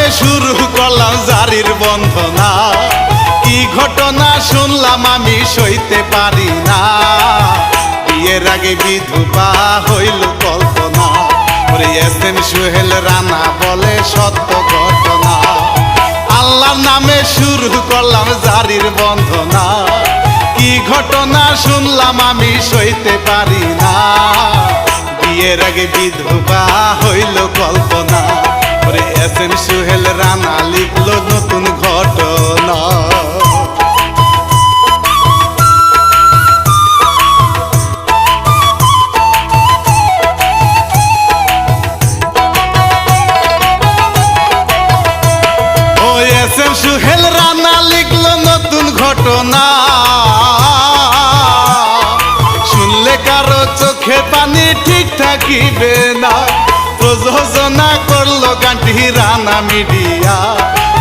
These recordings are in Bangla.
নামে শুরু করলাম জারির বন্ধনা। কি ঘটনা শুনলাম আমি সইতে পারি না। বিয়ের আগে বিধবা হইল কল্পনা। ওরে এসএম সোহেল রানা বলে সত্য ঘটনা। আল্লাহর নামে শুরু করলাম জারির বন্ধনা। কি ঘটনা শুনলাম আমি সইতে পারি না। বিয়ের আগে বিধবা হইল কল্পনা। ওরে এসএম সোহেল রানা লিখলো নতুন ঘটনা। এসএম সোহেল রানা লিখলো নতুন ঘটনা। শুনলে কারো চোখে পানি ঠিক থাকিবে না। প্রযোজনা করলো গানটি রানা মিডিয়া।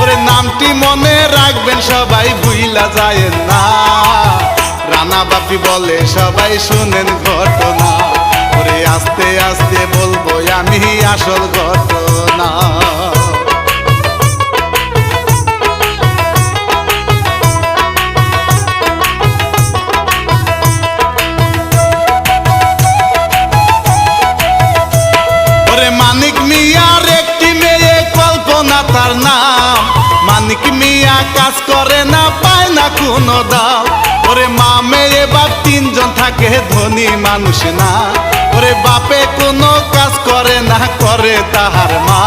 ওরে নামটি মনে রাখবেন সবাই, ভুইলা যায়েন না। রানা বাপি বলে সবাই শুনেন ঘটনা। ওরে আস্তে আস্তে বলবো আমি আসল ঘটনা। মানিক মিয়ার একটি মেয়ে কল্পনা তার নাম। মানিক মিয়া কাজ করে না, পায় না কোনো দাম। ওরে মা মেয়ে বাপ তিনজন থাকে, ধনী মানুষ না। ওরে বাপে কোনো কাজ করে না, করে তাহার মা।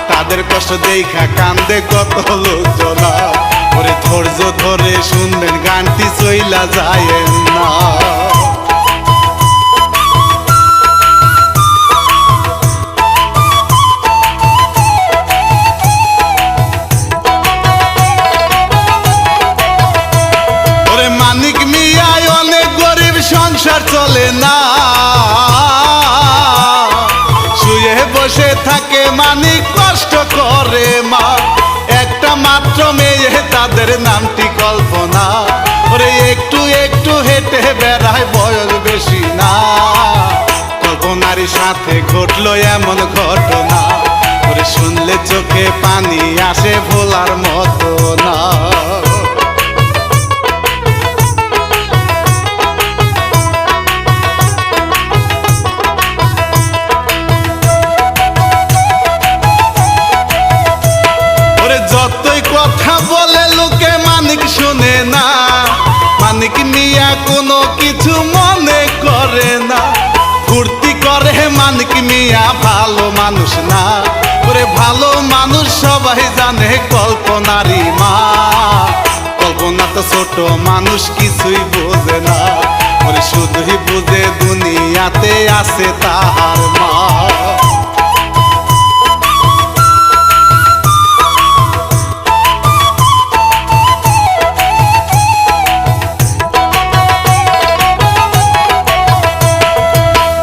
তাদের কষ্ট দেখা কান্দে কত লোকজন। ওরে ধৈর্য ধরে শুনবেন গানটি চইলা যায় না। মানিক মিয়ায় অনেক গরিব, সংসার চলে না। শুয়ে বসে থাকে মানিক, কষ্ট করে মা। একটা মাত্র মেয়ে, তাদের নামটি কল্পনা। ওরে একটু একটু হেঁটে বেড়ায়, বয়স বেশি না। কল্পনার সাথে ঘটলো এমন ঘটনা। ওরে শুনলে চোখে পানি আসে, ভোলার মতো না। যতই কথা বলে লোকে মানিক শুনে না। মানিক মিয়া কোনো কিছু মনে করে না। ফুর্তি করে মানিক মিয়া, ভালো মানুষ না। ওরে ভালো মানুষ সবাই জানে, কল্পনারই মা। কল্পনা তো ছোট মানুষ, কিছুই বোঝে না। ওরে শুধুই বুঝে দুনিয়াতে আছে তাহার মা।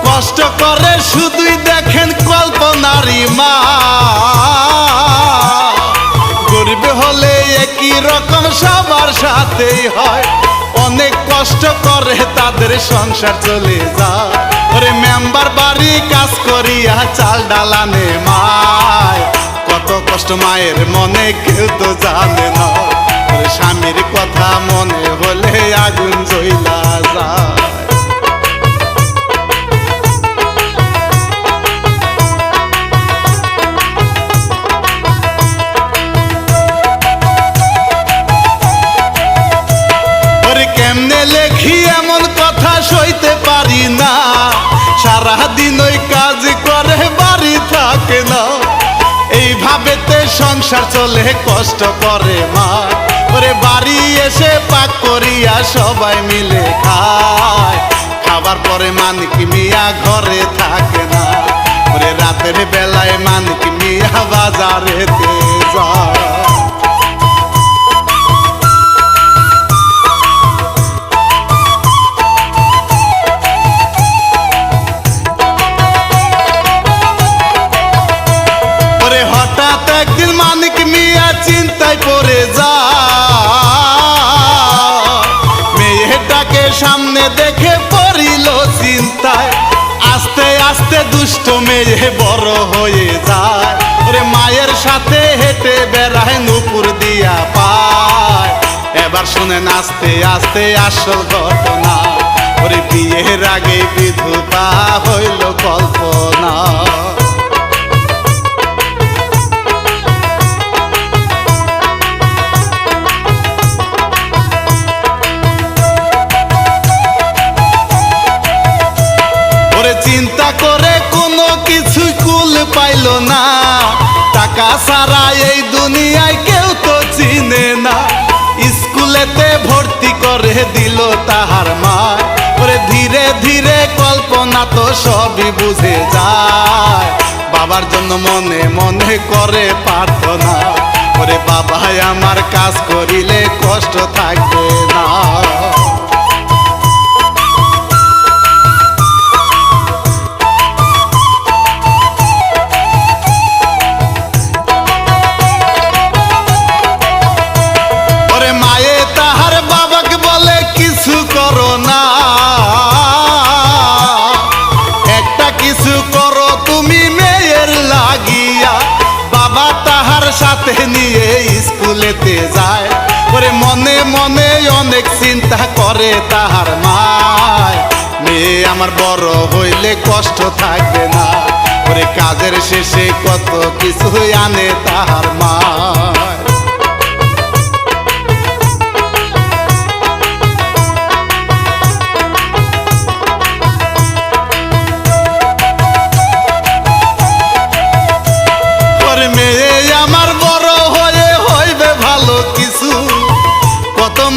কষ্ট করে শুধুই দেখেন কল্পনারই মা। গরিব হলে একই রকম সবার সাথেই হয়। অনেক কষ্ট করে তাদের সংসার চলে যায়। ওরে মেম্বার বাড়ি কাজ করিয়া চাল ডাল আনে মায়। কত কষ্ট মায়ের মনে কেউ তো জানে না। ওরে স্বামীর কথা মনে হলে আগুন জ্বলা যায়। কেমনে লেখি এমন কথা সইতে পারি না। সারাদিন ওই কাজ করে, বাড়ি থাকে না। এইভাবেতে সংসার চলে, কষ্ট করে মা। ওরে বাড়ি এসে পাক করিয়া সবাই মিলে খায়। খাবার পরে মানিক মিয়া ঘরে থাকে না। ওরে রাতের বেলায় মানিক মিয়া বাজারেতে যায়। হঠাৎ একদিন মানিক মিয়া চিন্তায় পড়ে যায়। মেয়েটাকে সামনে দেখে পড়িল চিন্তায়। আস্তে আস্তে দুষ্ট মেয়ে বড় হয়ে যায়। ওরে মায়ের সাথে হেঁটে বেড়ায় নুপুর দিয়া পায়। এবার শুনেন আস্তে আস্তে আসল ঘটনা, ওরে বিয়ের আগে বিধবা হইল কল্পনা। চিন্তা করে কোনো কিছু কুল পাইল না, টাকা ছাড়া এই দুনিয়ায় কেউ তো চিনে না। স্কুলেতে ভর্তি করে দিল তাহার মা, ওরে ধীরে ধীরে কল্পনা তো সবই বুঝে যায়। বাবার জন্য মনে মনে করে প্রার্থনা, ওরে বাবাই আমার কাজ করিলে কষ্ট থাকবে না। সাথে নিয়ে স্কুলেতে যায়, ওরে মনে মনে অনেক চিন্তা করে তাহার মায়। মেয়ে আমার বড় হইলে কষ্ট থাকবে না, ওরে কাজের শেষে কত কিছু আনে তাহার মায়।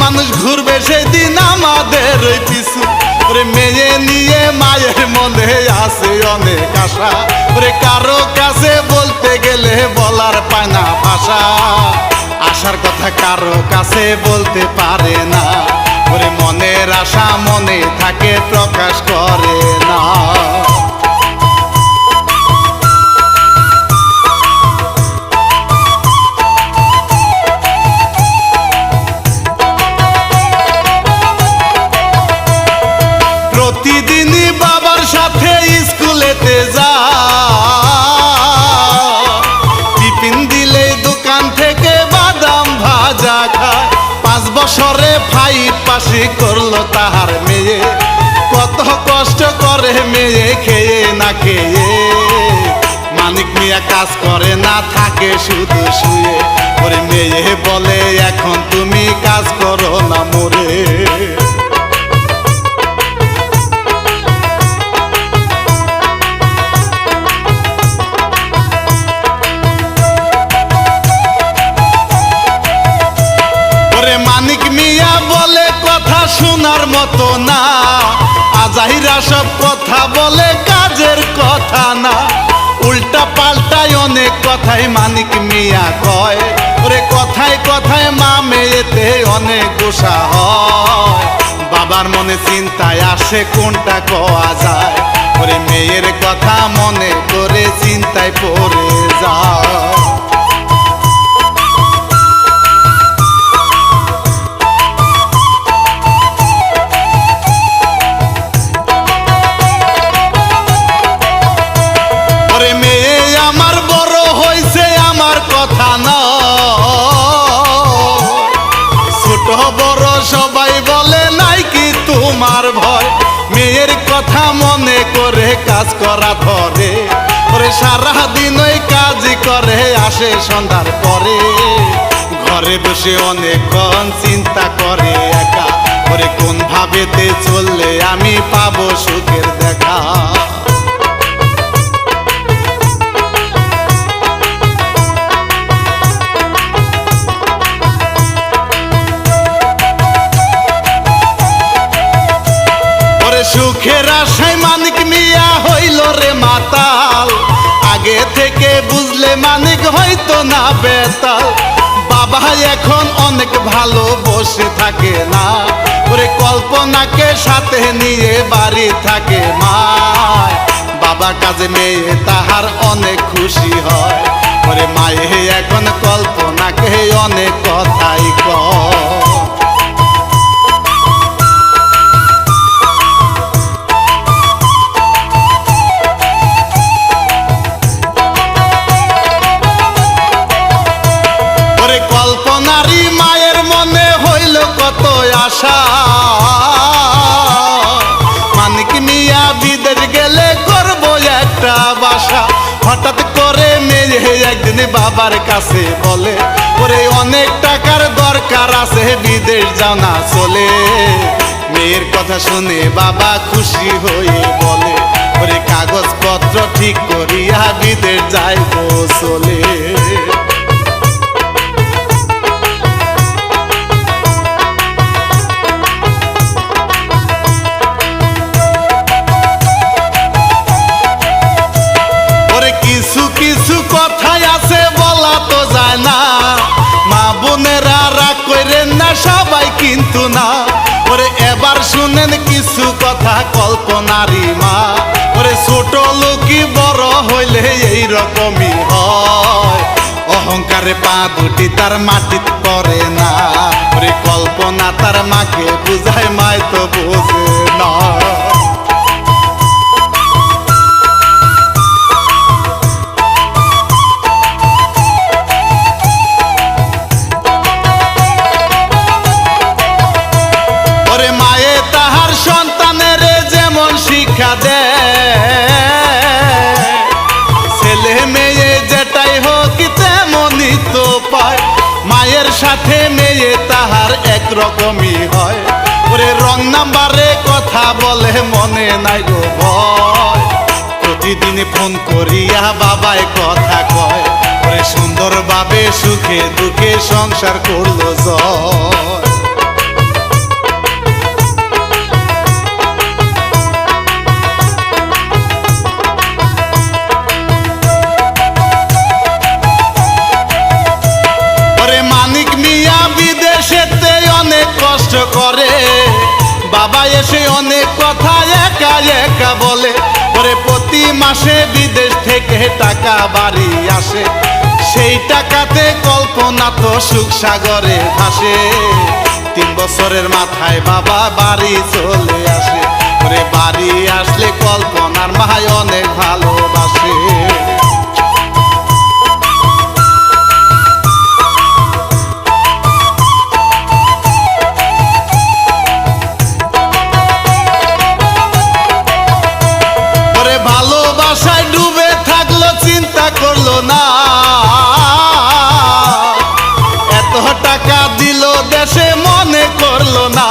মানুষ ঘুরবে সেদিন আমাদের ওই পিছু, ওরে মেয়ে নিয়ে মায়ের মনে আছে অনেক আশা, ওরে কারো কাছে বলতে গেলে বলার পায় না ভাষা। আশার কথা কারো কাছে বলতে পারে না, ওরে মনের আশা মনে থাকে প্রকাশ করে না। প্রতিদিনই বাবার সাথে স্কুলেতে যায়, টিফিন দিলে দোকান থেকে বাদাম ভাজা খায়। 5 বছরে 5 পাশে করলো তাহার মেয়ে, কত কষ্ট করে মেয়ে খেয়ে না খেয়ে। মানিক মিয়া কাজ করে না, থাকে শুধু শুয়ে, ওরে মেয়ে বলে এখন তুমি কাজ করো না মোরে। মানিক মিয়া বলে কথা শোনার মতো না, আজাহিরা সব কথা বলে কাজের কথা না। উল্টা পাল্টায় অনেক কথাই মানিক মিয়া কয়, ওরে কথায় কথায় মা মেয়েতে অনেক গোসা হয়। বাবার মনে চিন্তায় আসে কোনটা কওয়া যায়, ওরে মেয়ের কথা মনে করে চিন্তায় পড়ে যায়। সবাই বলে নাই কি তোমার ভয়, মেয়ের কথা মনে করে কাজ করা ধরে, ওরে সারাদিন ওই কাজ করে আসে সন্ধ্যার পরে। ঘরে বসে অনেকক্ষণ চিন্তা করে একা, ওরে কোন ভাবেতে চললে আমি পাবো সুখের দেখা। সুখের আশায় মানিক মিয়া হইল রে মাতাল, আগে থেকে বুঝলে মানিক হয়তো না বেতাল। বাবা এখন অনেক ভালো বসে থাকে না, ওরে কল্পনাকে সাথে নিয়ে বাড়ি থাকে মায়। বাবা কাজে মেয়ে তাহার অনেক খুশি হয়, ওরে মায়ে এখন কল্পনাকে অনেক কথাই কয়। আশা, মানিক মিয়া বিদেশ গেলে করবো একটা বাসা। হঠাৎ করে মেয়ে একদিন বাবার কাছে বলে, ওরে অনেক টাকার দরকার আছে, বিদেশ যাও না চলে। মেয়ের কথা শুনে বাবা খুশি হয়ে বলে, ওরে কাগজপত্র ঠিক করিয়া বিদেশ যাইবো চলে। কিছু কিছু কথাই আছে বলা তো যায় না, মা বোনেরা রাগ কইরেন না সবাই কিন্তু না। ওরে এবার শুনেন কিছু কথা কল্পনারই মা, ওরে ছোট লোকই বড় হইলে এই রকমই হয়। অহংকারে পা দুটি তার মাটিতে পড়ে না, ওরে কল্পনা তার মাকে বুঝায় মায় তো বোঝে না। শিক্ষা দেয় ছেলে মেয়ে যেটাই হোক তেমনই তো পায়, মায়ের সাথে মেয়ে তাহার একরকমই হয়। ওরে রং নাম্বারে কথা বলে মনে নাই গো ভয়, প্রতিদিন ফোন করিয়া বাবায় কথা কয়, ওরে সুন্দরভাবে সুখে দুঃখে সংসার করলো জয়। কষ্ট করে বাবা এসে অনেক কথা একা একা বলে, ওরে প্রতি মাসে বিদেশ থেকে টাকা বাড়ি আসে, সেই টাকাতে কল্পনা তো সুখ সাগরে ভাসে। 3 বছরের মাথায় বাবা বাড়ি চলে আসে, ওরে বাড়ি আসলে কল্পনার মায় অনেক ভালোবাসে। ভালোবাসায় ডুবে থাকলো চিন্তা করলো না, এত টাকা দিল দেশে মনে করলো না।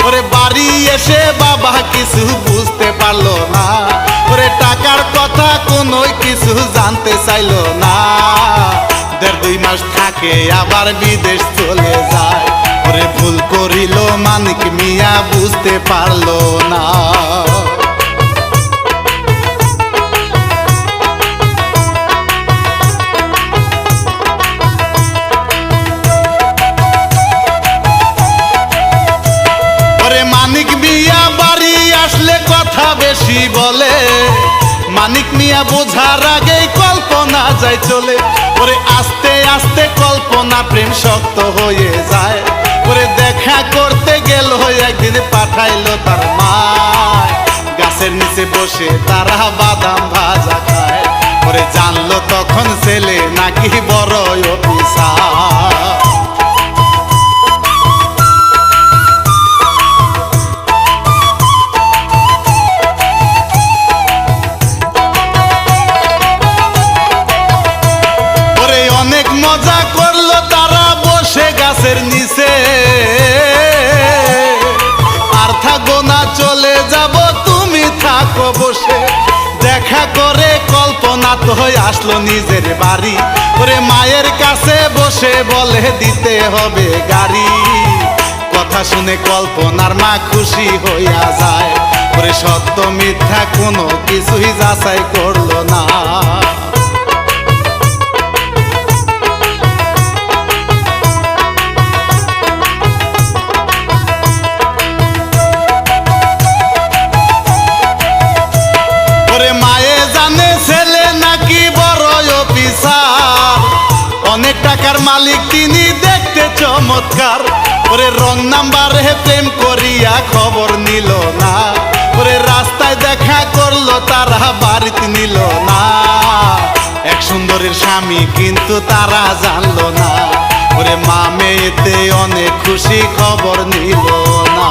ওরে বাড়ি এসে বাবা কিছু বুঝতে পারলো না, ওরে টাকার কথা কোনো কিছু জানতে চাইলো না। 1.5-2 মাস থাকে আবার বিদেশ চলে যায়, ওরে ভুল করিল মানিক মিয়া বুঝতে পারলো না। মানিক মিয়া বাড়ি আসলে কথা বেশি বলে, মানিক মিয়া বোঝার আগেই কল্পনা যায় চলে। ওরে আস্তে আস্তে কল্পনা প্রেম শক্ত হয়ে যায়, ওরে দেখা করতে গেল একদিন পাঠাইলো তার মা, গাছের নিচে বসে তারা বাদাম ভাজা খায়, ওরে জানলো তখন ছেলে নাকি বড় অফিসার। মজা করলো তারা বসে গাছের নিচে, আর থাকবো না চলে যাব তুমি থাকো বসে। দেখা করে কল্পনা তো আসলো নিজের বাড়ি, ওরে মায়ের কাছে বসে বলে দিতে হবে গাড়ি। কথা শুনে কল্পনার মা খুশি হইয়া যায়, ওরে সত্য মিথ্যা কোনো কিছুই যাচাই করলো না। অনেক টাকার মালিক তিনি দেখতে চমৎকার, ওরে রং নাম্বারে প্রেম করিয়া খবর নিল না, ওরে রাস্তায় দেখা করলো তারা বাড়িতে নিল না। এক সুন্দরীর স্বামী কিন্তু তারা জানলো না, ওরে মা মেয়েতে অনেক খুশি খবর নিল না।